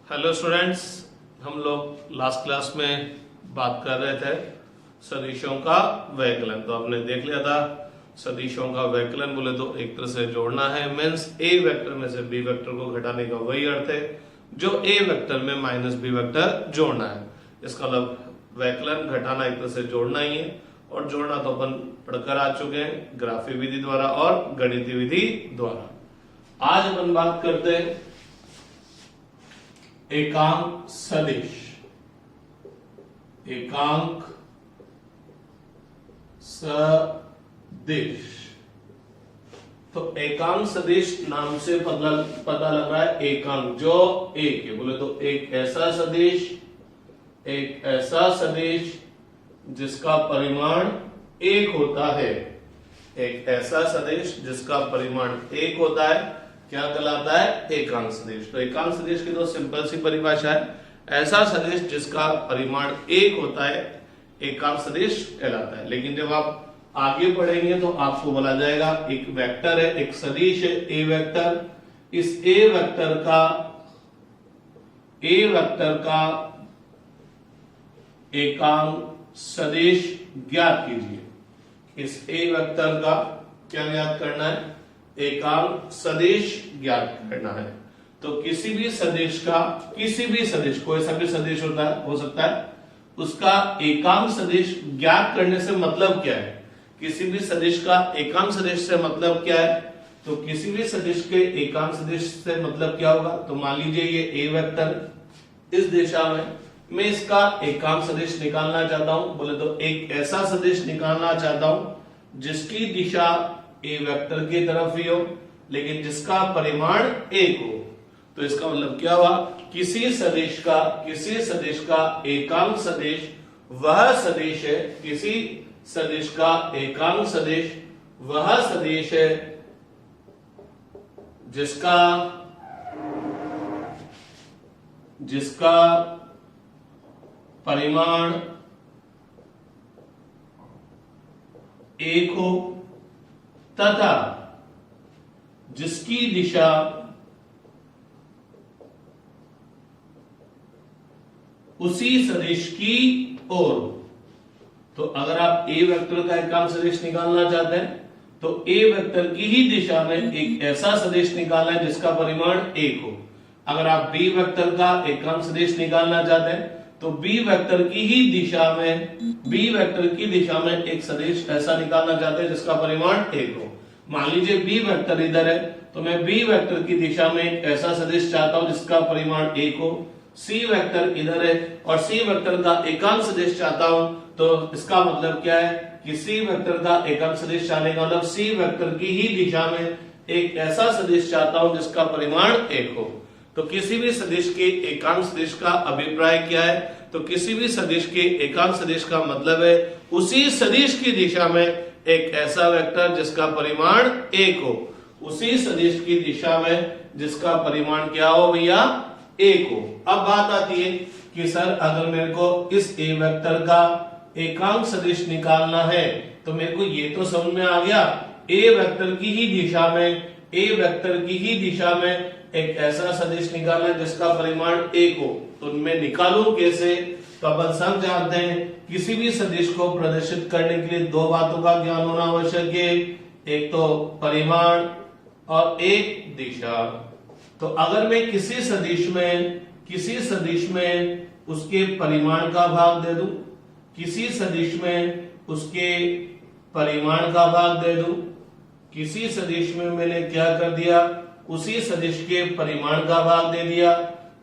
Hello students, हम लोग last class में बात कर रहे थे सदिशों का व्यवकलन। तो आपने देख लिया था सदिशों का व्यवकलन बोले तो एक तरह से जोड़ना है, मीन्स ए वेक्टर में से बी वेक्टर को घटाने का वही अर्थ है जो ए वेक्टर में माइनस बी वेक्टर जोड़ना है। इसका मतलब व्यवकलन घटाना एक तरह से जोड़ना ही है, और जोड़ना तो अपन पढ़कर आ चुके हैं ग्राफी विधि द्वारा और गणितीय विधि द्वारा। आज अपन बात करते हैं एकांक सदिश। एकांक सदिश, तो एकांक सदिश नाम से पता लग रहा है एकांक जो एक है, बोले तो एक ऐसा सदिश जिसका परिमाण एक होता है। एक ऐसा सदिश जिसका परिमाण एक होता है क्या कहलाता है? एकांक सदिश। तो एकांक सदिश की तो सिंपल सी परिभाषा है, ऐसा सदिश जिसका परिमाण एक होता है एकांक सदिश कहलाता है। लेकिन जब आप आगे पढ़ेंगे तो आपको बोला जाएगा एक वेक्टर है, एक सदिश है ए वेक्टर। इस ए वेक्टर का एकांक सदिश ज्ञात कीजिए। इस ए वेक्टर का क्या ज्ञात करना है? एकांक सदिश ज्ञात करना है। तो किसी भी सदिश कोई सा भी सदिश हो सकता है, उसका एकांक सदिश ज्ञात करने से मतलब क्या है? किसी भी सदिश का एकांक सदिश से मतलब क्या है? तो किसी भी सदिश के एकांक सदिश से मतलब क्या होगा? तो मान लीजिए ये ए वेक्टर इस दिशा में, मैं इसका एकांक सदिश निकालना चाहता हूं, बोले तो एक ऐसा सदिश निकालना चाहता हूं जिसकी दिशा ए वेक्टर की तरफ ही हो लेकिन जिसका परिमाण एक हो। तो इसका मतलब क्या हुआ? किसी सदिश का एकांक सदिश वह सदिश है, किसी सदिश का एकांक सदिश वह सदिश है जिसका परिमाण एक हो तथा जिसकी दिशा उसी सदिश की ओर। तो अगर आप ए वेक्टर का एकांक सदिश निकालना चाहते हैं तो ए वेक्टर की ही दिशा में एक ऐसा सदिश निकालना है जिसका परिमाण एक हो। अगर आप बी वेक्टर का एकांक सदिश निकालना चाहते हैं तो बी वेक्टर की दिशा में एक सदिश ऐसा निकालना चाहते हैं जिसका परिमाण एक हो। मान लीजिए बी वेक्टर इधर है तो मैं बी वेक्टर की दिशा में एक ऐसा सदिश चाहता हूं जिसका परिमाण एक हो। सी वेक्टर इधर है और सी वेक्टर का एकांक सदिश चाहता हूं, तो इसका मतलब क्या है कि सी वेक्टर का एकांक सदिश चाहने का मतलब सी वेक्टर की ही दिशा में एक ऐसा सदिश चाहता हूं जिसका परिमाण एक हो। तो किसी भी सदिश के एकांक सदिश का अभिप्राय क्या है? तो किसी भी सदिश के एकांक सदिश का मतलब है उसी सदिश की दिशा में एक ऐसा वेक्टर जिसका परिमाण एक हो। उसी सदिश की दिशा में जिसका परिमाण क्या हो भैया? एक हो। अब बात आती है कि सर अगर मेरे को इस ए वेक्टर का एकांक सदिश निकालना है तो मेरे को ये तो समझ में आ गया ए वेक्टर की ही दिशा में एक ऐसा सदिश निकालना है जिसका परिमाण एक हो। तो मैं निकालूं कैसे? तो अपन सब जानते हैं किसी भी सदिश को प्रदर्शित करने के लिए दो बातों का ज्ञान होना आवश्यक है, एक तो परिमाण और एक दिशा। तो अगर मैं किसी सदिश में उसके परिमाण का भाग दे दूं, किसी सदिश में मैंने क्या कर दिया? उसी सदिश के परिमाण का भाग दे दिया।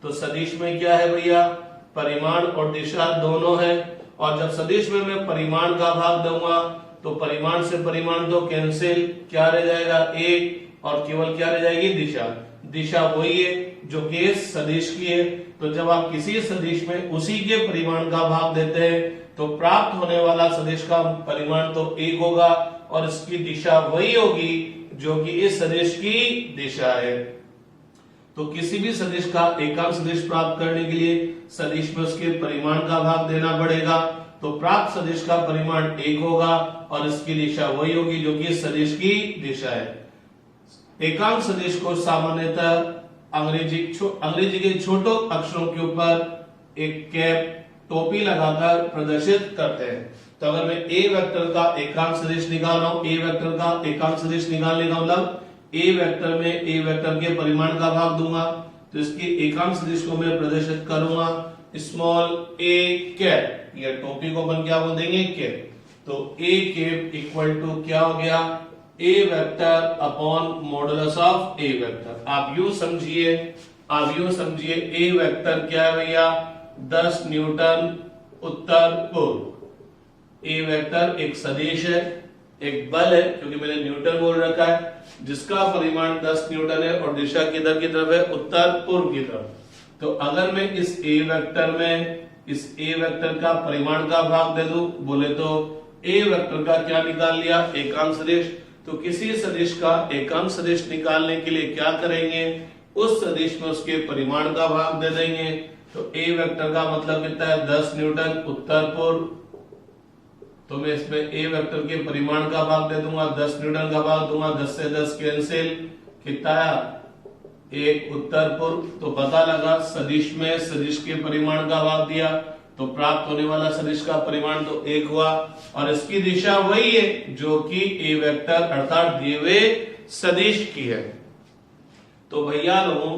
तो सदिश में क्या है भैया? परिमाण और दिशा दोनों है। और जब सदिश में मैं परिमाण का भाग दूंगा तो परिमाण से परिमाण तो कैंसिल, क्या रह जाएगा? एक, और केवल क्या रह जाएगी? दिशा वही है जो कि इस सदिश की है। तो जब आप किसी सदिश में उसी के परिमाण का भाग देते हैं तो प्राप्त होने वाला सदिश का परिमाण तो एक होगा और इसकी दिशा वही होगी जो कि इस सदिश की दिशा है। तो किसी भी सदिश का एकांक सदिश प्राप्त करने के लिए सदिश में उसके परिमाण का भाग देना पड़ेगा। तो प्राप्त सदिश का परिमाण एक होगा और इसकी दिशा वही होगी जो कि इस सदिश की दिशा है। एकांक सदिश को सामान्यतः अंग्रेजी के छोटे अक्षरों के ऊपर एक कैप टोपी लगाकर प्रदर्शित करते हैं। तो अगर मैं ए वेक्टर का एकांक सदिश निकाल रहा हूं, ए वेक्टर का एकांक सदिश निकालने का मतलब ए वेक्टर में ए वेक्टर के परिमाण का भाग दूंगा, तो इसके एकांक सदिश को मैं प्रदर्शित करूंगा स्मॉल ए कैप, ये टोपी को अपन क्या बोल देंगे कैप। तो ए कैप इक्वल टू क्या हो गया A vector upon modulus of A vector. आप यूं समझिए ए वेक्टर क्या है भैया 10 न्यूटन उत्तर पूर्व। ए वेक्टर एक सदिश है, एक बल है, क्योंकि मैंने न्यूटन बोल रखा है, जिसका परिमाण 10 न्यूटन है और दिशा किधर की तरफ है उत्तर पूर्व की तरफ। तो अगर मैं इस ए वेक्टर में इस ए वेक्टर का परिमाण का भाग दे दूं, बोले तो ए वेक्टर का क्या निकाल लिया एकांक सदिश। तो किसी सदिश का एकांक सदिश निकालने के लिए क्या करेंगे, उस सदिश में उसके परिमाण का भाग दे देंगे। तो ए वेक्टर का मतलब कितना है 10 न्यूटन उत्तर पूर्व, तो मैं इसमें ए वेक्टर के परिमाण का भाग दे दूंगा, 10 न्यूटन का भाग दूंगा, 10 से 10 कैंसिल, कितना आया 1 उत्तर पूर्व। तो पता लगा सदिश में सदिश के परिमाण का भाग दिया तो प्राप्त होने वाला सदिश का परिमाण तो 1 हुआ, और इसकी दिशा वही है जो कि ए वेक्टर अर्थात दिए हुए सदिश की है। तो भैया लोगों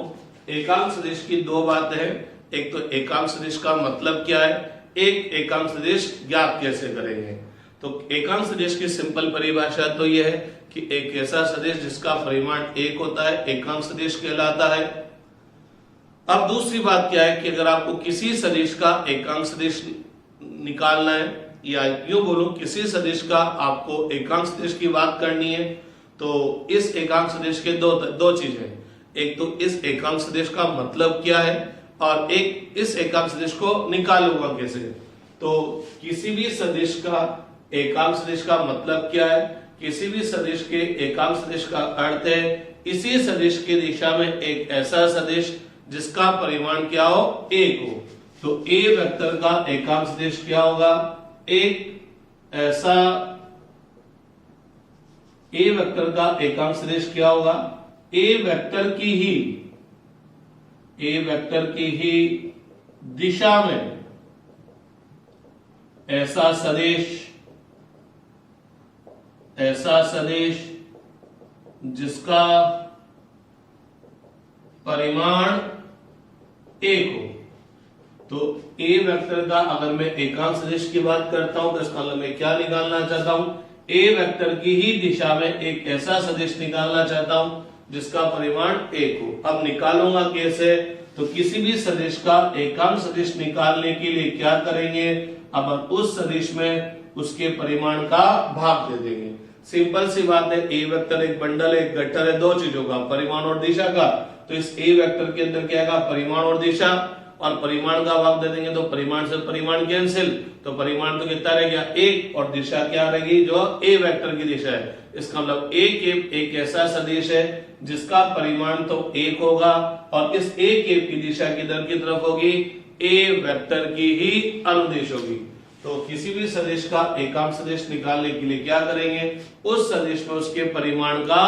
एकांक सदिश की दो बातें हैं, एक तो एकांक सदिश का मतलब क्या है, एक एकांक सदिश ज्ञात कैसे करेंगे। तो एकांक सदिश की सिंपल परिभाषा तो यह है कि एक ऐसा सदिश जिसका परिमाण 1 होता है एकांक सदिश कहलाता है। अब दूसरी बात क्या है कि अगर आपको किसी सदिश का एकांक सदिश निकालना है, या यूं बोलूं किसी सदिश का आपको एकांक सदिश की बात करनी है, तो इस एकांक सदिश के दो चीजें, एक तो इस एकांक सदिश का मतलब क्या है और एक इस एकांक सदिश को निकालूंगा कैसे। तो किसी भी सदिश का एकांक सदिश का मतलब क्या है, किसी भी सदिश के एकांक सदिश का अर्थ है इसी सदिश की दिशा में एक ऐसा सदिश जिसका परिमाण क्या हो 1 हो। तो ए वेक्टर का एकांक सदिश क्या होगा, एक ऐसा ए वेक्टर का एकांक सदिश क्या होगा, ए वेक्टर की ही दिशा में ऐसा सदिश जिसका परिमाण 1 हो। तो ए वेक्टर का अगर मैं एकांक सदिश की बात करता हूं तो इसका मतलब मैं क्या निकालना चाहता हूं, ए वेक्टर की ही दिशा में एक ऐसा सदिश निकालना चाहता हूं जिसका परिमाण 1 हो। अब निकालूंगा कैसे, तो किसी भी सदिश का एकांक सदिश निकालने के लिए क्या करेंगे, अब उस सदिश में उसके परिमाण का भाग दे देंगे। सिंपल सी बात है, ए वेक्टर एक बंडल है, एक गट्ठर है, दो चीजों का परिमाण और दिशा का। तो इस ए वेक्टर के अंदर क्या है परिमाण और दिशा, और परिमाण का भाग दे देंगे तो परिमाण से परिमाण कैंसिल, तो परिमाण तो कितना रह गया 1 और दिशा क्या रहेगी जो ए वेक्टर की दिशा है। इसका मतलब एक ऐसा सदिश है जिसका परिमाण तो 1 होगा और इस ए की दिशा किधर की तरफ होगी, ए वेक्टर की ही अनुदिश होगी। तो किसी भी सदिश का एकांक सदिश निकालने के लिए क्या करेंगे, उस सदिश में उसके परिमाण का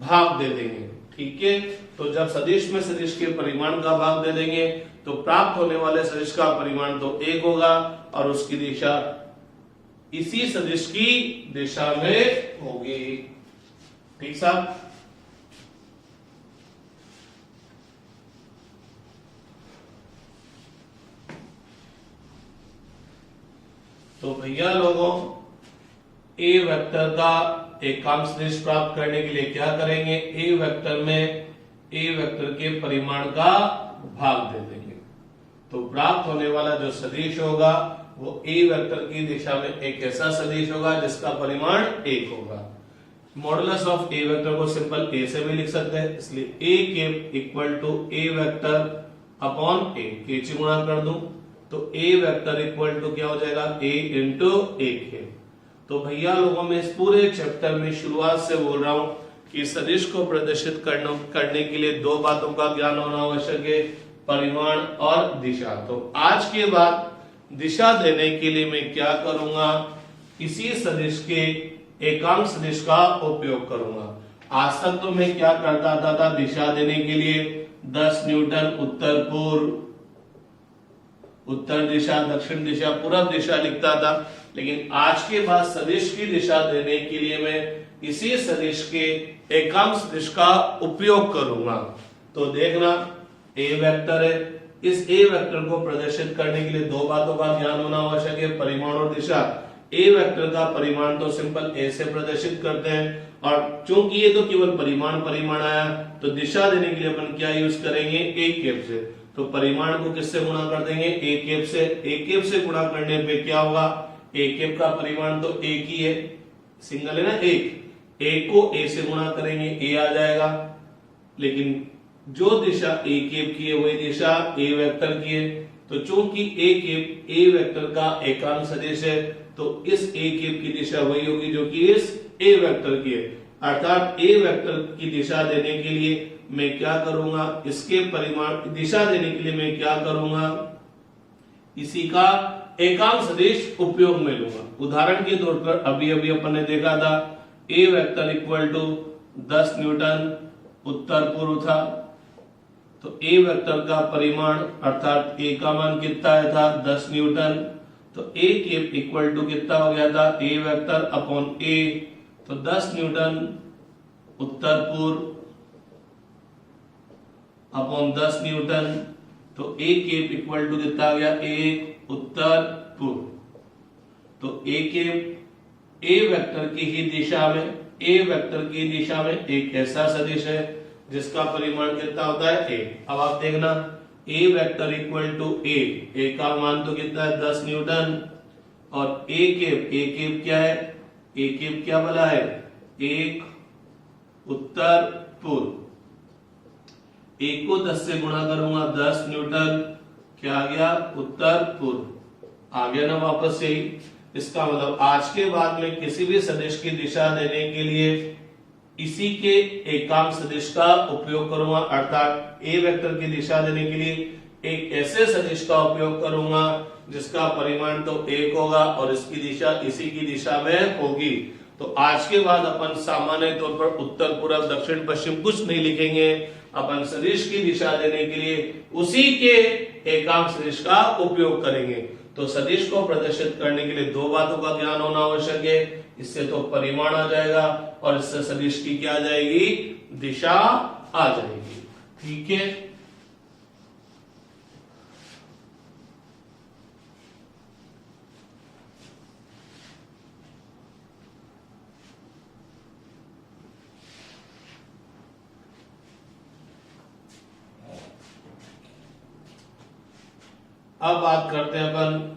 भाग दे देंगे। ठीक है, तो जब सदिश में सदिश के परिमाण का भाग दे देंगे तो प्राप्त होने वाले सदिश का परिमाण तो 1 होगा और उसकी दिशा इसी सदिश की दिशा में होगी। ठीक साहब, तो भैया लोगों ए वेक्टर का एकांक सदिश प्राप्त करने के लिए क्या करेंगे, ए वेक्टर में ए वेक्टर के परिमाण का भाग दे देंगे। तो प्राप्त होने वाला जो सदिश होगा वो ए वेक्टर की दिशा में एक ऐसा सदिश होगा जिसका परिमाण 1 होगा। मॉडुलस ऑफ ए वेक्टर को सिंपल ए से भी लिख सकते हैं, इसलिए A cap equal to A vector upon A, के से गुणा कर दूं तो ए वेक्टर इक्वल टू क्या हो जाएगा ए इंटू ए कैप। तो भैया लोगों में इस पूरे चैप्टर में शुरुआत से बोल रहा हूं कि सदिश को प्रदर्शित करने के लिए दो बातों का ज्ञान होना आवश्यक है, परिमाण और दिशा। तो आज के बाद दिशा देने के लिए मैं क्या करूंगा, इसी सदिश के एकांक सदिश का उपयोग करूंगा। आज तक तो मैं क्या करता था दिशा देने के लिए 10 न्यूटन उत्तर पूर्व, उत्तर दिशा, दक्षिण दिशा, पूर्व दिशा लिखता था। लेकिन आज के बाद सदिश की दिशा देने के लिए मैं इसी सदिश के एकांश सदिश का उपयोग करूंगा। तो देखना ए वेक्टर है, इस ए वेक्टर को प्रदर्शित करने के लिए दो बातों का ध्यान होना आवश्यक है, परिमाण और दिशा। ए वेक्टर का परिमाण तो सिंपल ए से प्रदर्शित करते हैं, और चूंकि ये तो केवल परिमाण आया, तो दिशा देने के लिए अपन क्या यूज करेंगे, ए कैप से। तो परिमाण को किससे गुणा कर देंगे, ए कैप से। ए कैप से गुणा करने पे क्या होगा, ए कैप का परिमाण तो एक ही है, सिंगल है ना, एक। ए को ए से गुणा करेंगे, ए आ जाएगा। लेकिन जो दिशा ए कैप की है वही दिशा ए वेक्टर की है। तो चूंकि ए कैप ए वेक्टर का एकांश सदिश है, तो इस ए कैप की दिशा वही होगी जो कि इस ए वेक्टर की है। अर्थात ए वेक्टर की दिशा देने के लिए मैं क्या करूंगा, इसके परिमाण दिशा देने के लिए मैं क्या करूंगा, इसी का एकांश सदिश उपयोग में लूंगा। उदाहरण के तौर पर अभी अभी अपन ने देखा था ए वेक्टर इक्वल टू 10 न्यूटन उत्तर पूर्व था। तो ए वेक्टर का परिमाण अर्थात ए का मान कितना आया था, 10 न्यूटन। तो ए कैप इक्वल टू कितना हो गया था, ए वेक्टर अपॉन ए। तो 10 न्यूटन उत्तर पूर्व अपॉन 10 न्यूटन। तो ए कैप इक्वल टू कितना आ गया, ए उत्तर पूर्व। तो ए कैप ए वेक्टर की ही दिशा में, ए वेक्टर की दिशा में एक ऐसा सदिश है जिसका परिमाण कितना होता है, ए। अब आप देखना ए वेक्टर इक्वल टू ए का मान तो कितना है, 10 न्यूटन। और ए कैप क्या है, ए कैप क्या बोला है, एक उत्तर पूर्व। एक को 10 से गुणा करूंगा, 10 न्यूटन, क्या आ गया, उत्तर पूर्व। आ गया ना वापस यही। इसका मतलब आज के बाद में किसी भी सदिश की दिशा देने के लिए इसी के एकांश सदिश का उपयोग करूंगा। अर्थात ए वेक्टर की दिशा देने के लिए एक ऐसे सदिश का उपयोग करूंगा जिसका परिमाण तो एक होगा और इसकी दिशा इसी की दिशा में होगी। तो आज के बाद अपन सामान्य तौर पर उत्तर पूर्व दक्षिण पश्चिम कुछ नहीं लिखेंगे। अपन सदिश की दिशा देने के लिए उसी के एकांश सदिश का उपयोग करेंगे। तो सदिश को प्रदर्शित करने के लिए दो बातों का ज्ञान होना आवश्यक है। इससे तो परिमाण आ जाएगा और इससे सदिश की क्या आ जाएगी, दिशा आ जाएगी। ठीक है, अब बात करते हैं अपन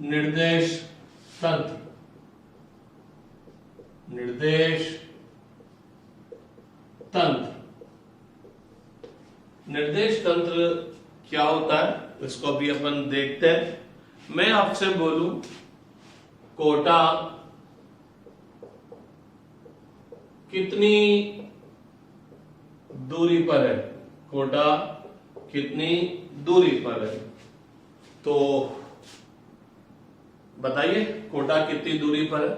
निर्देश तंत्र। निर्देश तंत्र, निर्देश तंत्र क्या होता है इसको भी अपन देखते हैं। मैं आपसे बोलूं कोटा कितनी दूरी पर है, कोटा कितनी दूरी पर है, तो बताइए कोटा कितनी दूरी पर है।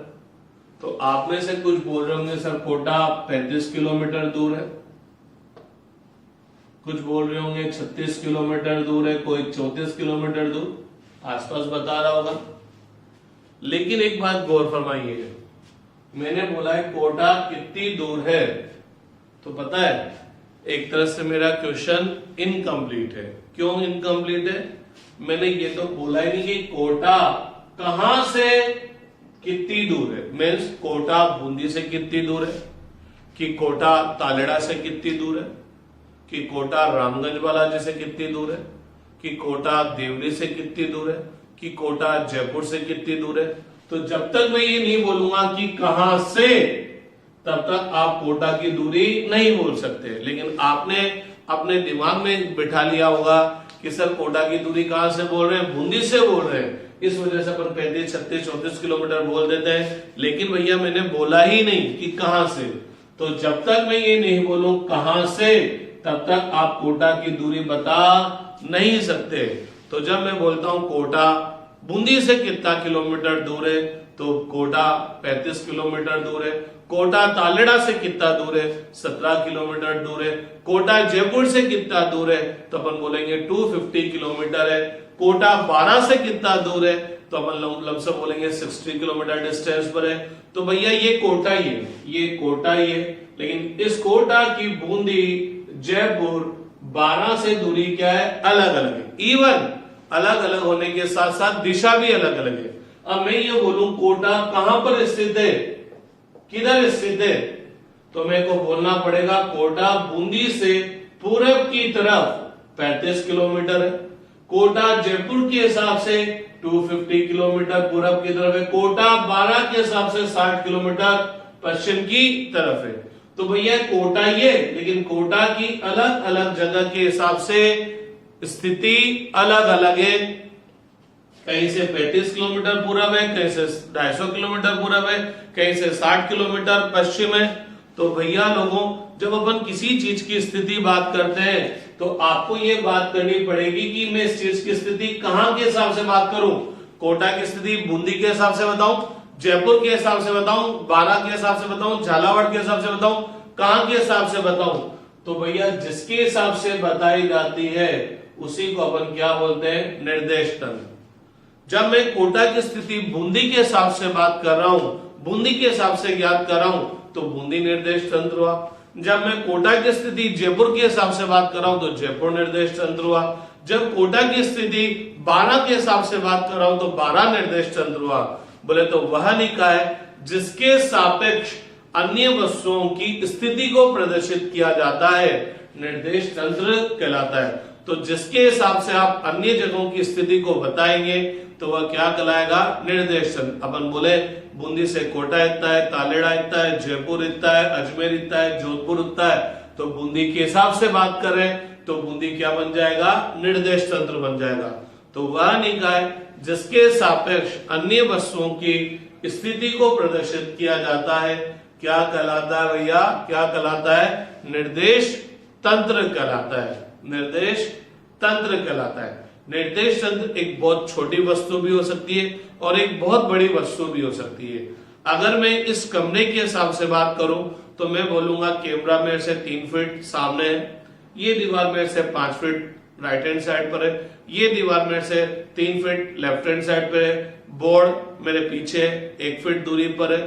तो आप में से कुछ बोल रहे होंगे सर कोटा 35 किलोमीटर दूर है, कुछ बोल रहे होंगे 36 किलोमीटर दूर है, कोई 34 किलोमीटर दूर आसपास बता रहा होगा। लेकिन एक बात गौर फरमाइए, मैंने बोला है कोटा कितनी दूर है, तो पता है एक तरह से मेरा क्वेश्चन इनकम्प्लीट है। क्यों इनकम्प्लीट है, मैंने ये तो बोला ही नहीं कि कोटा कहां से कितनी दूर है। मीन्स कोटा बूंदी से कितनी दूर है, कि कोटा तालेड़ा से कितनी दूर है, कि कोटा रामगंज बालाजी से कितनी दूर है, कि कोटा देवरी से कितनी दूर है, कि कोटा जयपुर से कितनी दूर है। तो जब तक मैं ये नहीं बोलूंगा कि कहां से, तब तक आप कोटा की दूरी नहीं बोल सकते। लेकिन आपने अपने दिमाग में बिठा लिया होगा कि सर कोटा की दूरी कहां से बोल रहे हैं, बूंदी से बोल रहे हैं, इस वजह से अपन 35, 36, 34 किलोमीटर बोल देते हैं। लेकिन भैया मैंने बोला ही नहीं कि कहां से। तो जब तक मैं ये नहीं बोलूं कहां से, तब तक आप कोटा की दूरी बता नहीं सकते। तो जब मैं बोलता हूं कोटा बूंदी से कितना किलोमीटर दूर है, तो कोटा 35 किलोमीटर दूर है। कोटा तालेड़ा से कितना दूर है, 17 किलोमीटर दूर है। कोटा जयपुर से कितना दूर है, तो अपन बोलेंगे 250 किलोमीटर है। कोटा 12 से कितना दूर है, तो अपन लमसम बोलेंगे 60 किलोमीटर डिस्टेंस पर है। तो भैया ये कोटा ही है, ये कोटा ही है, लेकिन इस कोटा की बूंदी जयपुर 12 से दूरी क्या है, अलग अलग है। इवन अलग अलग होने के साथ साथ दिशा भी अलग अलग है। अब मैं ये बोलूं कोटा कहां पर स्थित है, किधर स्थित है, तो मेरे को बोलना पड़ेगा कोटा बूंदी से पूरब की तरफ 35 किलोमीटर है। कोटा जयपुर के हिसाब से 250 किलोमीटर पूरब की तरफ है। कोटा 12 के हिसाब से 60 किलोमीटर पश्चिम की तरफ है। तो भैया कोटा ये, लेकिन कोटा की अलग अलग जगह के हिसाब से स्थिति अलग अलग है। कहीं से 35 किलोमीटर पूरब है, कहीं से 250 किलोमीटर पूरब है, कहीं से 60 किलोमीटर पश्चिम है। तो भैया लोगों, जब अपन किसी चीज की स्थिति बात करते हैं तो आपको ये बात करनी पड़ेगी कि मैं इस चीज की स्थिति कहां के हिसाब से बात करूं। कोटा की स्थिति बूंदी के हिसाब से बताऊं, जयपुर के हिसाब से बताऊं, 12 के हिसाब से बताऊं, झालावाड़ के हिसाब से बताऊं, कहां के हिसाब से बताऊं। तो भैया जिसके हिसाब से बताई जाती है उसी को अपन क्या बोलते हैं, निर्देश तंत्र। जब मैं कोटा की स्थिति बूंदी के हिसाब से बात कर रहा हूं, बूंदी के हिसाब से ज्ञात कर रहा हूं, तो बूंदी निर्देश तंत्र हुआ। जब मैं कोटा की स्थिति जयपुर के हिसाब से बात कर रहा हूं तो जयपुर निर्देश तंत्र हुआ। जब कोटा की स्थिति 12 के हिसाब से बात कर रहा हूं तो 12 निर्देश तंत्र हुआ। बोले तो वह निकाय जिसके सापेक्ष अन्य वस्तुओं की स्थिति को प्रदर्शित किया जाता है निर्देश तंत्र कहलाता है। तो जिसके हिसाब से आप अन्य जगहों की स्थिति को बताएंगे तो वह क्या कहलाएगा, निर्देश तंत्र। अपन बोले बूंदी से कोटा इतना है, तालेड़ा इतना है, जयपुर इतना है, अजमेर इतना है, जोधपुर इतना है, तो बूंदी के हिसाब से बात कर रहे हैं तो बूंदी क्या बन जाएगा, निर्देश तंत्र बन जाएगा। तो वह निकाय जिसके सापेक्ष अन्य वस्तुओं की स्थिति को प्रदर्शित किया जाता है क्या कहलाता है भैया, क्या कहलाता है, निर्देश तंत्र कहलाता है, निर्देश तंत्र कहलाता है। निर्देश तंत्र एक बहुत छोटी वस्तु भी हो सकती है और एक बहुत बड़ी वस्तु भी हो सकती है। अगर मैं इस कमरे के हिसाब से बात करूं तो मैं बोलूंगा कैमरा मेरे से 3 फीट सामने है, ये दीवार मेरे से 5 फीट राइट हैंड साइड पर है, ये दीवार मेरे से 3 फीट लेफ्ट हैंड साइड पर है, बोर्ड मेरे पीछे 1 फीट दूरी पर है,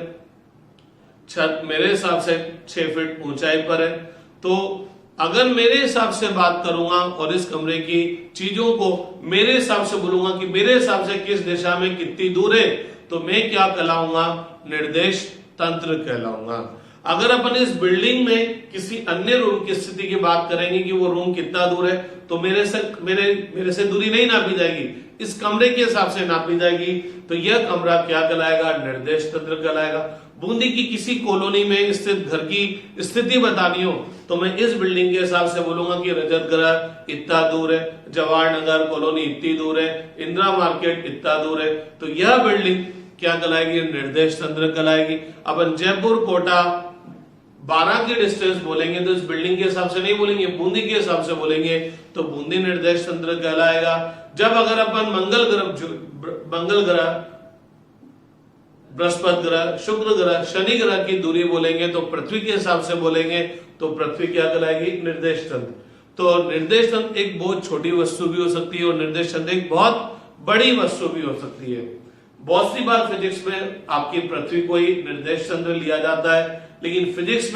छत मेरे हिसाब से 6 फीट ऊंचाई पर है। तो अगर मेरे हिसाब से बात करूंगा और इस कमरे की चीजों को मेरे हिसाब से बोलूंगा कि मेरे हिसाब से किस दिशा में कितनी दूर है, तो मैं क्या कहलाऊंगा, निर्देश तंत्र कहलाऊंगा। अगर अपन इस बिल्डिंग में किसी अन्य रूम की स्थिति की बात करेंगे कि वो रूम कितना दूर है, तो मेरे से दूरी नहीं नापी जाएगी, इस कमरे के हिसाब से नापी जाएगी। तो यह कमरा क्या कहलाएगा, निर्देश तंत्र कहलाएगा। बूंदी की किसी कॉलोनी में स्थित घर की स्थिति बतानी हो तो मैं इस बिल्डिंग के हिसाब से बोलूंगा कि रजत ग्रह इतना दूर है, जवाहर नगर कॉलोनी इतनी दूर है, इंदिरा मार्केट इतना दूर है। तो यह बिल्डिंग क्या कहलाएगी, निर्देश तंत्र कहलाएगी। अपन जयपुर कोटा 12 की डिस्टेंस बोलेंगे तो इस बिल्डिंग के हिसाब से नहीं बोलेंगे, बूंदी के हिसाब से बोलेंगे तो बूंदी निर्देश तंत्र कहलाएगा। जब अगर अपन मंगल ग्रह, बृहस्पति ग्रह, शुक्र ग्रह, शनि ग्रह की दूरी बोलेंगे तो पृथ्वी के हिसाब से बोलेंगे तो पृथ्वी क्या कहलाएगी, निर्देश तंत्र। तो निर्देश तंत्र एक बहुत छोटी वस्तु भी हो सकती है और निर्देश तंत्र एक बहुत बड़ी वस्तु भी हो सकती है। बहुत सी बार फिजिक्स में आपकी पृथ्वी को ही निर्देश तंत्र लिया जाता है, लेकिन फिजिक्स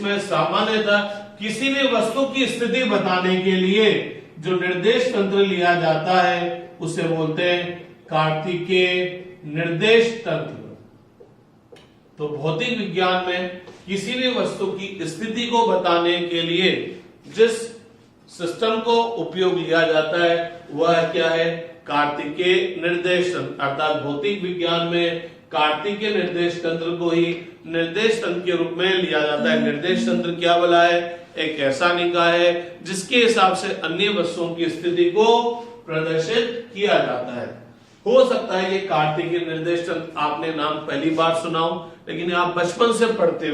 में सामान्यतः किसी भी वस्तु की स्थिति बताने के लिए जो निर्देश तंत्र लिया जाता है उसे बोलते हैं कार्तिकेय निर्देश तंत्र। तो भौतिक विज्ञान में किसी भी वस्तु की स्थिति को बताने के लिए जिस सिस्टम को उपयोग लिया जाता है वह क्या है, कार्तिकेय निर्देश तंत्र। अर्थात भौतिक विज्ञान में कार्तिकेय निर्देश तंत्र को ही निर्देश तंत्र के रूप में लिया जाता है। निर्देश तंत्र क्या बोला है, एक ऐसा निकाय है जिसके हिसाब से अन्य वस्तुओं की स्थिति को प्रदर्शित किया जाता है। हो सकता है ये कार्तिकेय निर्देश तंत्र आपने नाम पहली बार सुना हो, लेकिन आप बचपन से पढ़ते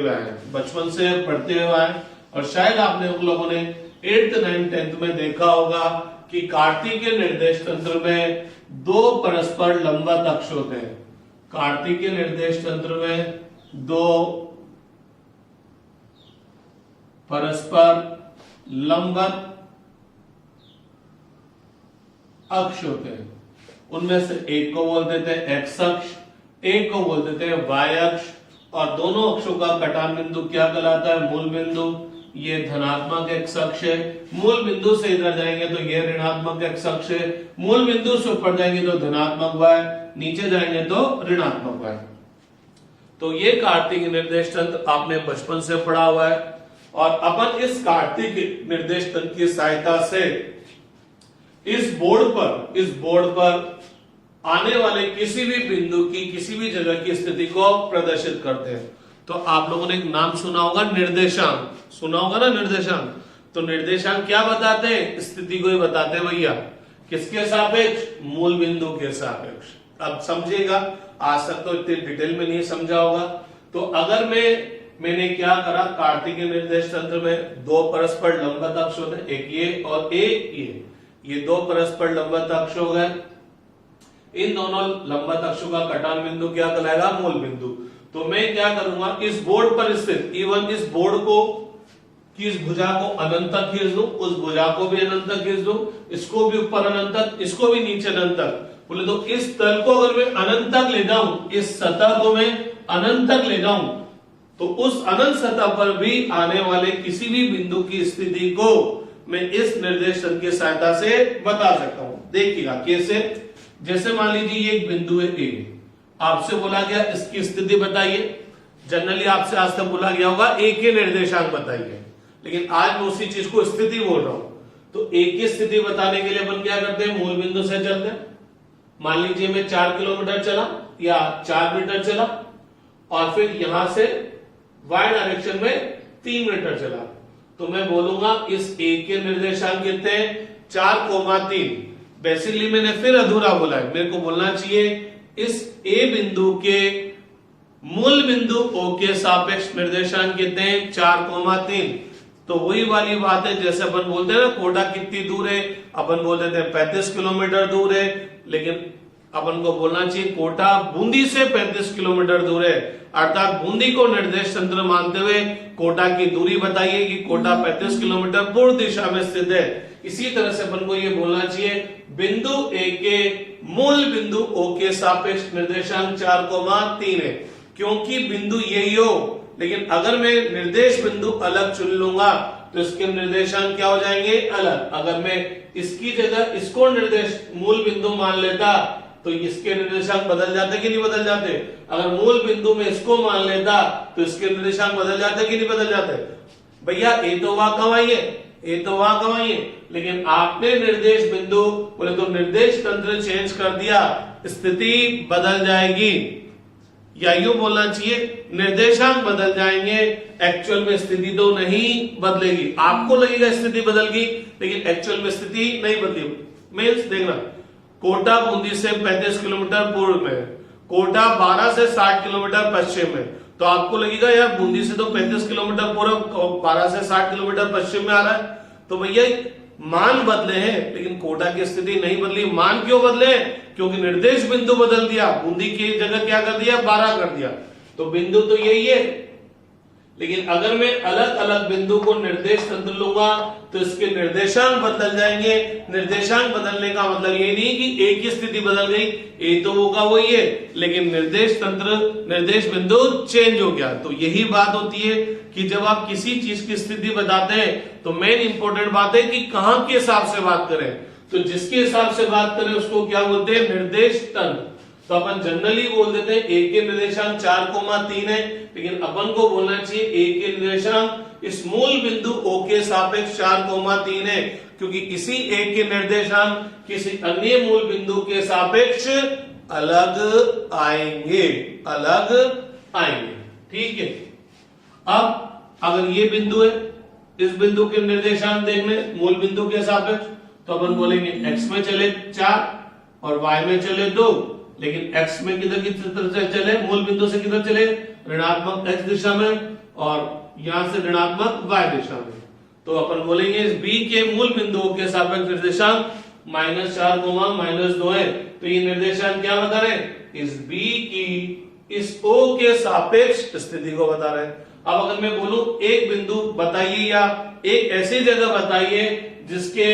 हुए आए और शायद आपने उन लोगों ने 8th 9th 10th में देखा होगा कि कार्तिकेय निर्देश तंत्र में 2 परस्पर लंबवत अक्ष होते हैं। कार्तिकेय निर्देश तंत्र में दो परस्पर लंबवत अक्ष होते हैं, उनमें से एक को बोल देते हैं एक्स अक्ष, एक को बोल देते हैं वाई अक्ष, और दोनों अक्षों का कटान बिंदु क्या कहलाता है? मूल बिंदु। ये धनात्मक एक्स अक्ष है, मूल बिंदु से इधर जाएंगे तो ये ऋणात्मक एक्स अक्ष है, मूल बिंदु से ऊपर जाएंगे तो धनात्मक वाई, नीचे जाएंगे तो ऋणात्मक वाई। तो ये कार्तीय निर्देश तंत्र आपने बचपन से पढ़ा हुआ है, और अपन इस कार्तीय निर्देश तंत्र की सहायता से इस बोर्ड पर आने वाले किसी भी बिंदु की, किसी भी जगह की स्थिति को प्रदर्शित करते हैं। तो आप लोगों ने एक नाम सुना होगा, निर्देशांक। सुना होगा ना निर्देशांक। तो निर्देशांक क्या बताते हैं? स्थिति को ही बताते हैं भैया। किसके सापेक्ष? मूल बिंदु के सापेक्ष। अब समझिएगा, आज तक तो इतने डिटेल में नहीं समझा होगा। तो अगर मैंने क्या करा, कार्तीय निर्देश तंत्र में दो परस्पर लंबवत अक्ष होते हैं, एक ये और एक ये दो परस्पर लंबवत अक्ष हो गए। इन दोनों लंबवत अक्षों का कटान बिंदु क्या कहलाएगा? मूल बिंदु। तो मैं क्या करूंगा, इस बोर्ड पर स्थित इवन इस बोर्ड को कि इस भुजा को अनंत तक खींच दूं, उस भुजा को भी अनंत तक खींच दूं, इसको भी ऊपर अनंत तक, इसको भी नीचे अनंत तक। बोले तो इस तल को अगर मैं अनंत तक ले जाऊं, इस सतह को मैं अनंत तक ले जाऊं, तो उस अनंत सतह पर भी आने वाले किसी भी बिंदु की स्थिति को मैं इस निर्देश तंत्र की सहायता से बता सकता हूं। देखिएगा कैसे। जैसे मान लीजिए ये एक बिंदु है ए, आपसे बोला गया इसकी स्थिति बताइए। जनरली आपसे आज तक बोला गया होगा ए के निर्देशांक बताइए, लेकिन आज मैं उसी चीज को स्थिति बोल रहा हूं। तो ए की स्थिति बताने के लिए अपन क्या करते हैं? मूल बिंदु से चलते हैं। मान लीजिए मैं 4 किलोमीटर चला या 4 मीटर चला, और फिर यहां से वाई डायरेक्शन में 3 मीटर चला, तो मैं बोलूंगा इस ए के निर्देशांक कितने हैं? 4,3। बेसिकली मैंने फिर अधूरा बोला है, मेरे को बोलना चाहिए इस ए बिंदु के मूल बिंदु ओ के सापेक्ष निर्देशांक कितने हैं? 4,3। तो वही वाली बात है जैसे अपन बोलते हैं ना कोटा कितनी दूर है, अपन बोल देते हैं 35 किलोमीटर दूर है, लेकिन अपन को बोलना चाहिए कोटा बूंदी से 35 किलोमीटर दूर है। अर्थात बूंदी को निर्देश तंत्र मानते हुए कोटा की दूरी बताइए कि कोटा 35 किलोमीटर पूर्व दिशा में स्थित है। इसी तरह से अपन को ये बोलना चाहिए बिंदु ए के मूल बिंदु ओ के सापेक्ष निर्देशांक 4,3 है, क्योंकि बिंदु यही हो। लेकिन अगर मैं निर्देश बिंदु अलग चुन लूंगा तो इसके निर्देशांक क्या हो जाएंगे? अलग। अगर मैं इसकी जगह इसको निर्देश मूल बिंदु मान लेता तो इसके निर्देशांक बदल जाते कि नहीं बदल जाते? अगर मूल बिंदु में इसको मान लेता तो इसके निर्देशांक बदल जाते कि नहीं बदल जाते? भैया ए तो वहां कमाइए, ए तो वहां कमाइए, लेकिन आपने निर्देश बिंदु बोले तो निर्देश तंत्र चेंज कर दिया, स्थिति बदल जाएगी। या यूं बोलना चाहिए निर्देशांक बदल जाएंगे, एक्चुअल में स्थिति तो नहीं बदलेगी। आपको लगेगा स्थिति बदल गई, लेकिन एक्चुअल में स्थिति नहीं बदली। मीन्स देखना, कोटा बूंदी से 35 किलोमीटर पूर्व में, कोटा 12 से 60 किलोमीटर पश्चिम में, तो आपको लगेगा यार बूंदी से तो 35 किलोमीटर पूर्व, 12 से 60 किलोमीटर पश्चिम में आ रहा है। तो भैया मान बदले हैं, लेकिन कोटा की स्थिति नहीं बदली। मान क्यों बदले? क्योंकि निर्देश बिंदु बदल दिया, बूंदी की जगह क्या कर दिया? 12 कर दिया। तो बिंदु तो यही है, लेकिन अगर मैं अलग अलग बिंदु को निर्देश तंत्र लूंगा तो इसके निर्देशांक बदल जाएंगे। निर्देशांक बदलने का मतलब ये नहीं कि ए की स्थिति बदल गई, ए तो होगा वही है, लेकिन निर्देश तंत्र, निर्देश बिंदु चेंज हो गया। तो यही बात होती है कि जब आप किसी चीज की स्थिति बताते हैं तो मेन इंपॉर्टेंट बात है कि कहां के हिसाब से बात करें। तो जिसके हिसाब से बात करें उसको क्या बोलते हैं? निर्देश तंत्र। तो अपन जनरली बोल देते हैं ए के निर्देशांक 4,3 है, लेकिन अपन को बोलना चाहिए ए के निर्देशांक इस मूल बिंदु ओ के सापेक्ष 4,3 है, क्योंकि इसी ए के निर्देशांक किसी अन्य मूल बिंदु के सापेक्ष अलग आएंगे, अलग आएंगे। ठीक है। अब अगर ये बिंदु है, इस बिंदु के निर्देशांक देखने मूल बिंदु के सापेक्ष, तो अपन बोलेंगे x में चले 4 और y में चले 2, लेकिन x में किधर की तरफ से चले? मूल बिंदु से किधर चले? ऋणात्मक x दिशा में, और यहां से ऋणात्मक y दिशा में। तो अपन बोलेंगे इस b के मूल बिंदुओं के सापेक्ष निर्देशांक -4, -2 है। तो ये निर्देशांक क्या बता रहे? इस b की इस O के सापेक्ष स्थिति को बता रहे हैं। अब अगर मैं बोलूं एक बिंदु बताइए या एक ऐसी जगह बताइए जिसके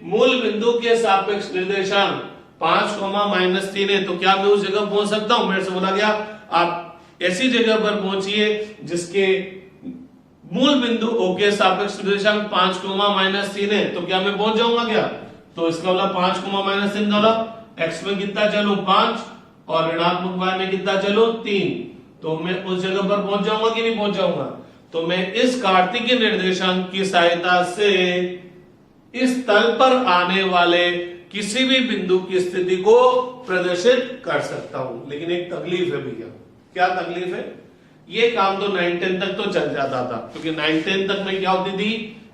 मूल बिंदु के सापेक्ष निर्देशांक 5,-3 है, तो क्या मैं उस जगह पहुंच सकता हूं? मेरे से बोला गया आप ऐसी जगह पर पहुंचिए जिसके मूल बिंदु O के सापेक्ष निर्देशांक 5,-3 है, तो क्या मैं पहुंच जाऊंगा क्या? तो इसका मतलब 5,-3 का मतलब x में कितना चलूं 5 और ऋणात्मक y में कितना चलूं 3, तो मैं उस जगह पर पहुंच जाऊंगा कि नहीं पहुंच जाऊंगा? तो मैं इस कार्तिकीय निर्देशांक की सहायता से इस तल पर आने वाले किसी भी बिंदु की स्थिति को प्रदर्शित कर सकता हूं। लेकिन एक तकलीफ है भैया। क्या तकलीफ है? ये काम तो 9-10 तक तो चल जाता था, क्योंकि 9-10 तक में क्या होती थी,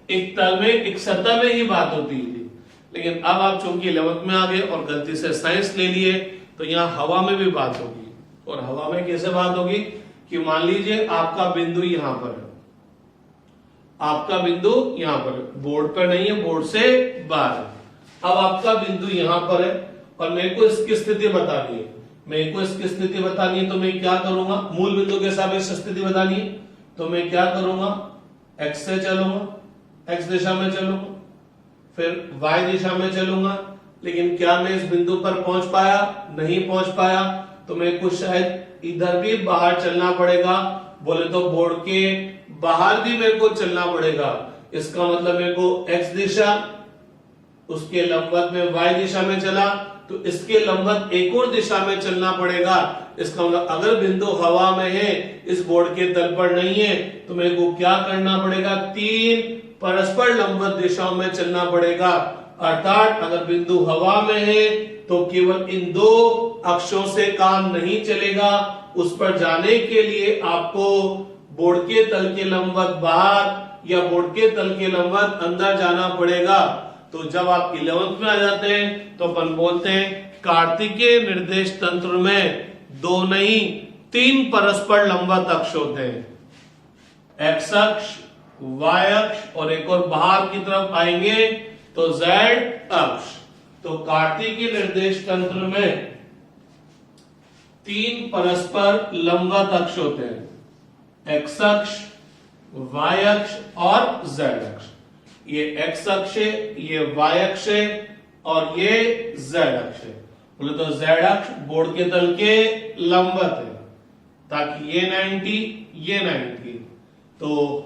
एक तल में एक सतह में ही बात होती थी। लेकिन अब आप चूंकि 11th में आ गए और गलती से साइंस ले लिए, तो यहाँ हवा में भी बात होगी। और हवा में कैसे बात होगी कि मान लीजिए आपका बिंदु यहां पर है, आपका बिंदु यहां पर है, बोर्ड पर नहीं है, बोर्ड से बाहर है। अब आपका बिंदु यहां पर है और मेरे को इसकी स्थिति बतानी है, मेरे को इसकी स्थिति बतानी है, तो मैं क्या करूंगा? मूल बिंदु के सापेक्ष स्थिति बतानी है, तो मैं क्या करूंगा? x से चलूंगा, x दिशा में चलूंगा, फिर y दिशा में चलूंगा। लेकिन क्या मैं इस बिंदु पर पहुंच पाया? नहीं पहुंच पाया, तो मेरे को शायद इधर भी बाहर चलना पड़ेगा, बोले तो बोर्ड के बाहर भी मेरे को चलना पड़ेगा। इसका मतलब मेरे को x दिशा, उसके लंबवत में y दिशा में चला, तो इसके लंबवत एक और दिशा में चलना पड़ेगा। इसका मतलब अगर बिंदु हवा में है, इस बोर्ड के तल पर नहीं है, तो मेरे को क्या करना पड़ेगा? 3 परस्पर लंबवत दिशाओं में चलना पड़ेगा। अर्थात अगर बिंदु हवा में है तो केवल इन 2 अक्षों से काम नहीं चलेगा, उस पर जाने के लिए आपको बोर्ड के तल के लंबवत बाहर या बोर्ड के तल के लंबवत अंदर जाना पड़ेगा। तो जब आप 11th में आ जाते हैं तो अपन बोलते हैं कार्तिकीय निर्देश तंत्र में 2 नहीं 3 परस्पर लंबवत अक्ष होते हैं, x अक्ष, y अक्ष और एक और बाहर की तरफ आएंगे तो z अक्ष। तो कार्तिकीय निर्देश तंत्र में 3 परस्पर लंबवत अक्ष होते हैं, x अक्ष, y अक्ष और z अक्ष। ये x अक्ष है, ये y अक्ष है और ये z अक्ष है। बोले तो z अक्ष बोर्ड के तल के लंबवत है, ताकि ये 90 ये 90। तो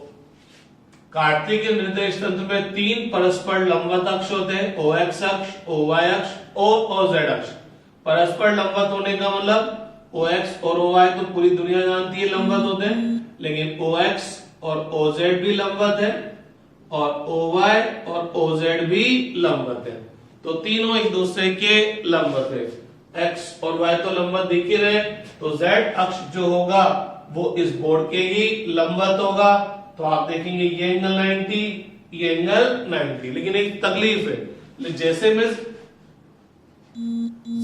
कार्तिकीय निर्देश तंत्र में 3 परस्पर लंबवत अक्ष होते हैं, OX अक्ष, OY अक्ष और OZ अक्ष। परस्पर लंबवत होने का मतलब OX और OY तो पूरी दुनिया जानती है लंबवत होते हैं, लेकिन OX और OZ भी लंबवत है और OY और OZ भी लंबवत है। तो तीनों एक दूसरे के लंबवत है। X और Y तो लंबवत दिख ही रहे, तो Z अक्ष जो होगा वो इस बोर्ड के ही लंबवत होगा। तो आप देखेंगे ये एंगल 90, ये एंगल 90। लेकिन एक तकलीफ है, जैसे मैं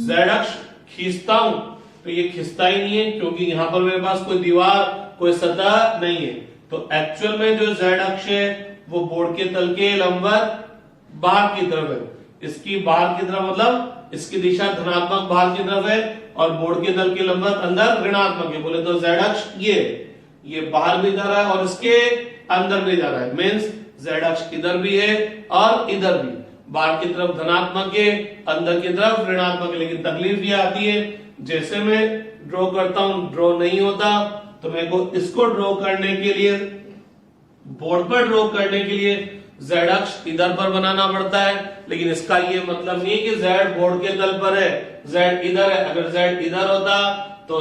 Z अक्ष खींचता हूं तो ये खिंचता ही नहीं है, क्योंकि यहां पर मेरे पास कोई दीवार, कोई सतह नहीं है। तो एक्चुअल में जो Z अक्ष है वो बोर्ड के तल के लंबवत बाहर की तरफ है। इसकी बाहर की तरफ मतलब इसकी दिशा धनात्मक बाहर की तरफ है और बोर्ड के तल के लंबवत अंदर ऋणात्मक है। बोले तो Z अक्ष ये बाहर भी जा रहा है और इसके अंदर भी जा रहा है। मींस Z अक्ष इधर भी है और इधर भी, बाहर की तरफ धनात्मक है, अंदर की तरफ ऋणात्मक है। लेकिन तकलीफ ये आती है, जैसे मैं ड्रॉ करता हूं ड्रॉ नहीं होता, तो मेरे को इसको ड्रॉ करने के लिए, बोर्ड पर ड्रॉ करने के लिए Z अक्ष इधर पर बनाना पड़ता है। लेकिन इसका ये मतलब नहीं कि Z बोर्ड के तल पर है, Z इधर है। अगर Z इधर होता तो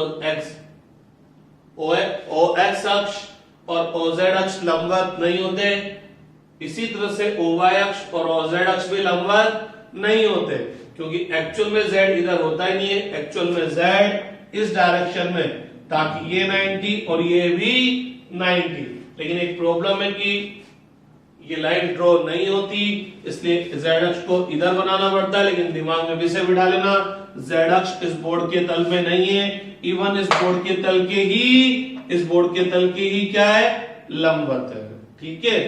OX अक्ष और OZ अक्ष लंबवत नहीं होते। इसी तरह से OY अक्ष और OZ अक्ष भी लंबवत नहीं होते, क्योंकि एक्चुअल में Z इधर होता ही नहीं है। एक्चुअल में Z इस डायरेक्शन में, ताकि ये 90 और ये भी 90। लेकिन एक प्रॉब्लम है कि ये लाइन ड्रॉ नहीं होती, इसलिए Z अक्ष को इधर बनाना पड़ता है। लेकिन दिमाग में भी से बिठा लेना, Z अक्ष इस बोर्ड के तल में नहीं है, इवन इस बोर्ड के तल के ही क्या है, लंबवत है। ठीक है,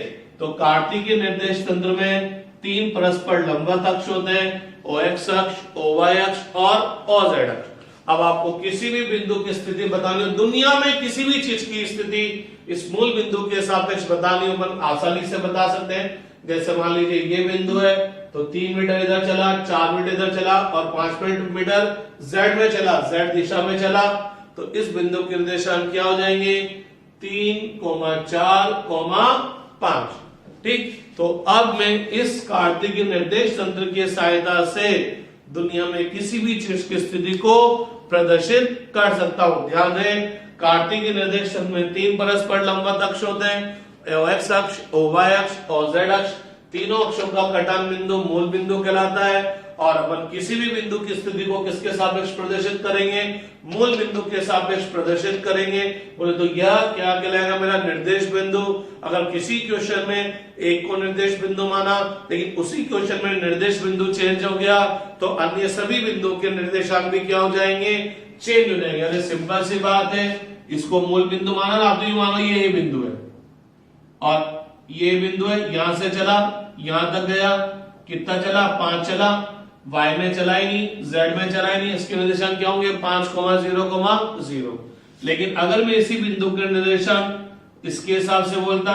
तो कार्तिकीय निर्देश तंत्र में 3 परस्पर लंबवत अक्ष होते हैं, OX अक्ष, OY अक्ष और OZ अक्ष। अब आपको किसी भी बिंदु की स्थिति बतानी हो, दुनिया में किसी भी चीज की स्थिति इस मूल बिंदु के सापेक्ष बतानी हो, अपन आसानी से बता सकते हैं। जैसे मान लीजिए ये बिंदु है, तो 3 मीटर इधर चला, 4 मीटर इधर चला और 5 मीटर जेड में चला, जेड दिशा में चला, तो इस बिंदु के निर्देशांक क्या हो जाएंगे? 3, 4, 5। ठीक, तो अब मैं इस कार्तिक निर्देश तंत्र की सहायता से दुनिया में किसी भी चीज की स्थिति को प्रदर्शित कर सकता हूं। ध्यान दें, कार्तिक निर्देश तंत्र में 3 परस्पर लंबवत अक्ष होते हैं, एक्स अक्ष, वाई अक्ष और जेड अक्ष। तीनों अक्षों का कटान बिंदु मूल बिंदु कहलाता है। और अपन किसी भी बिंदु की स्थिति को किसके सापेक्ष प्रदर्शित करेंगे? मूल बिंदु के सापेक्ष प्रदर्शित करेंगे। बोले तो यह क्या कहलाएगा? मेरा निर्देश बिंदु। अगर किसी क्वेश्चन में एक को निर्देश बिंदु माना, लेकिन उसी क्वेश्चन में निर्देश बिंदु चेंज हो गया, तो अन्य सभी बिंदु के निर्देशांक भी क्या हो जाएंगे? चेंज हो जाएंगे। अरे सिंपल सी बात है, इसको मूल बिंदु माना ना, आप तो मानो ये बिंदु है और ये बिंदु है, यहां से चला यहां तक गया, कितना चला? 5 चला। y में चला ही नहीं, z में चला ही नहीं, इसके निर्देशांक क्या होंगे? 5, 0, 0। लेकिन अगर मैं इसी बिंदु के निर्देशांक इसके हिसाब से बोलता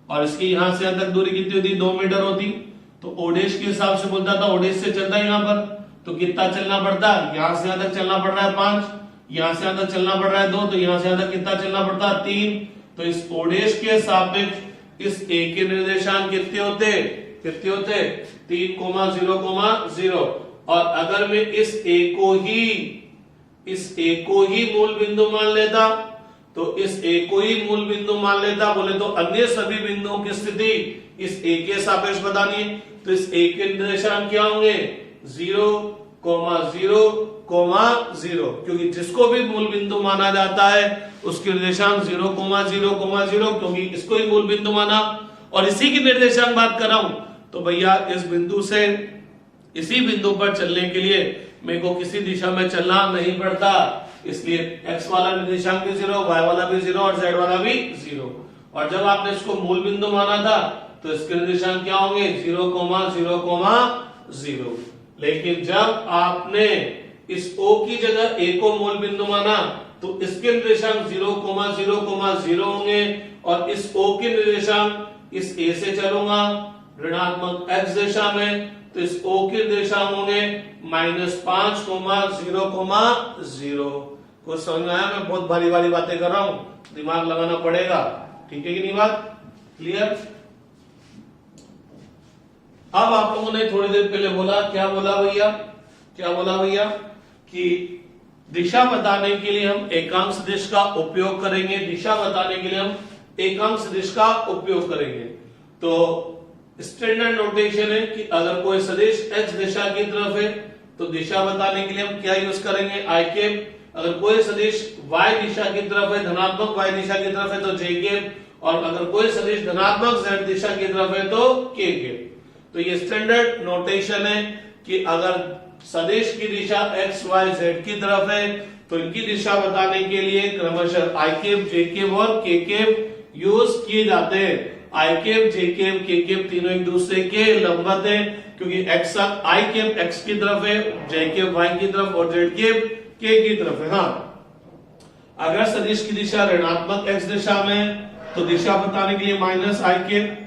और इसकी यहां से यहां तक दूरी कितनी होती? 2 मीटर होती, तो ओडेश के हिसाब से बोलता था, ओडेश से चलता है यहां पर, तो कितना चलना पड़ता? यहां से यहां तक चलना पड़ रहा है 5, यहां से यहां तक चलना पड़ रहा है 2, तो यहां से यहां तक कितना चलना पड़ता? 3। तो इस ओडेश के सापेक्ष इस a के निर्देशांक कितने होते? 3, 0, और अगर मैं इस a को ही मूल बिंदु मान लेता, तो इस a को ही मूल बिंदु मान लेता, बोले तो अन्य सभी बिंदुओं की स्थिति इस a के सापेक्ष बतानी है, तो इस a के निर्देशांक क्या होंगे? 0, 0, क्योंकि जिसको भी मूल बिंदु माना जाता है उसके निर्देशांक 0, 0, क्योंकि इसको ही मूल बिंदु माना। और इसी की निर्देशांक बात कर रहा हूं, तो भैया इस बिंदु से इसी बिंदु पर चलने के लिए मेरे को किसी दिशा में चलना नहीं पड़ता, इसलिए x वाला निर्देशांक भी 0, y वाला भी 0 और z वाला भी 0। और जब आपने इसको मूल बिंदु माना था, तो इसके निर्देशांक क्या होंगे? 0, 0। लेकिन जब आपने इस O की जगह A को मूल बिंदु माना, तो इसके निर्देशांक 0, 0 होंगे, और इस O के निर्देशांक इस A से चलूंगा ऋणात्मक x दिशा में, तो इस O के निर्देशांक होंगे -5, 0, 0। कुछ समझ में आया? मैं बहुत भारी भारी बातें कर रहा हूं, दिमाग लगाना पड़ेगा। ठीक है कि नहीं? बात क्लियर? अब आप लोगों ने थोड़ी देर पहले बोला, क्या बोला भैया? कि दिशा बताने के लिए हम एकांक सदिश का उपयोग करेंगे। दिशा बताने के लिए हम एकांक सदिश का उपयोग करेंगे। तो स्टैंडर्ड नोटेशन है कि अगर कोई सदिश x दिशा की तरफ है, तो दिशा बताने के लिए हम क्या यूज करेंगे? आई कैप। अगर कोई सदिश y दिशा की तरफ है, धनात्मक y दिशा की तरफ है, तो j कैप। और अगर कोई सदिश धनात्मक z दिशा की तरफ है, तो k कैप। तो ये स्टैंडर्ड नोटेशन है कि अगर सदिश की दिशा x, y, z की तरफ है, तो इनकी दिशा बताने के लिए क्रमशः आई कैप, जे कैप और के कैप यूज किए जाते हैं। आई कैप, जे कैप, के कैप तीनों एक दूसरे के लंबवत है, क्योंकि x आई कैप x की तरफ है, जे कैप y की तरफ और z कैप k की तरफ है। हाँ, अगर सदिश की दिशा ऋणात्मक x दिशा में, तो दिशा बताने के लिए माइनस आई कैप,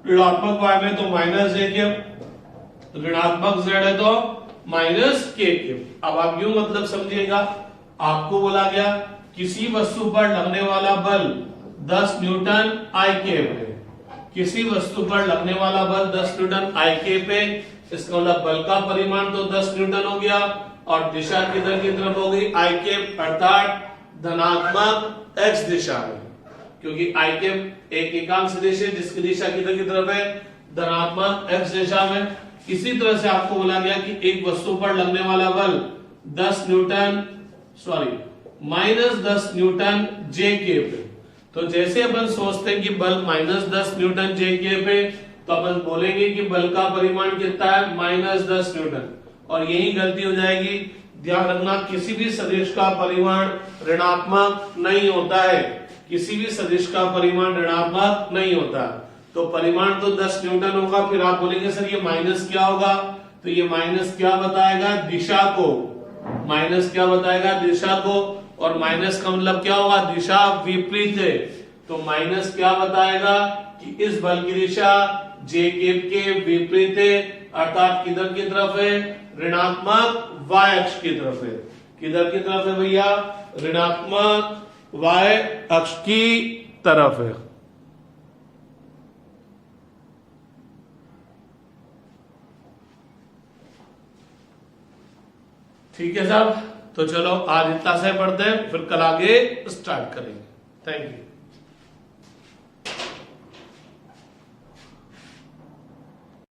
ऋणात्मक y में तो माइनस जे कैप, ऋणात्मक z है तो माइनस के कैप। अब आप यूं मतलब समझिएगा, आपको बोला गया किसी वस्तु पर लगने वाला बल 10 न्यूटन आई कैप है, किसी वस्तु पर लगने वाला बल 10 न्यूटन आई कैप है, इसका मतलब बल का परिमाण तो 10 न्यूटन हो गया, और दिशा किधर की तरफ हो गई? आई कैप, अर्थात धनात्मक x दिशा में, क्योंकि आई कैप एक एकांक सदिश है जिसकी दिशा किधर की तरफ है? धनात्मक x दिशा में। इसी तरह से आपको बोला गया कि एक वस्तु पर लगने वाला बल -10 न्यूटन जे कैप है। तो जैसे अपन सोचते हैं कि बल -10 न्यूटन जे कैप है, तो अपन बोलेंगे कि बल का परिमाण कितना है? -10 न्यूटन। और यही गलती हो जाएगी। ध्यान रखना, किसी भी सदिश का परिमाण ऋणात्मक नहीं होता है, किसी भी सदिश का परिमाण ऋणात्मक नहीं होता। तो परिमाण तो 10 न्यूटन होगा, फिर आप बोलेंगे सर ये माइनस क्या होगा? तो ये माइनस क्या बताएगा? दिशा को माइनस क्या बताएगा, दिशा को, और माइनस का मतलब क्या होगा, दिशा विपरीत है। तो माइनस क्या बताएगा कि इस बल की दिशा जे के विपरीत है, अर्थात किधर की तरफ है, ऋणात्मक y अक्ष की तरफ है। किधर की तरफ है भैया, ऋणात्मक y अक्ष की तरफ है। ठीक है साहब, तो चलो आज इतना से पढ़ते हैं, फिर कल आगे स्टार्ट करेंगे। Thank you.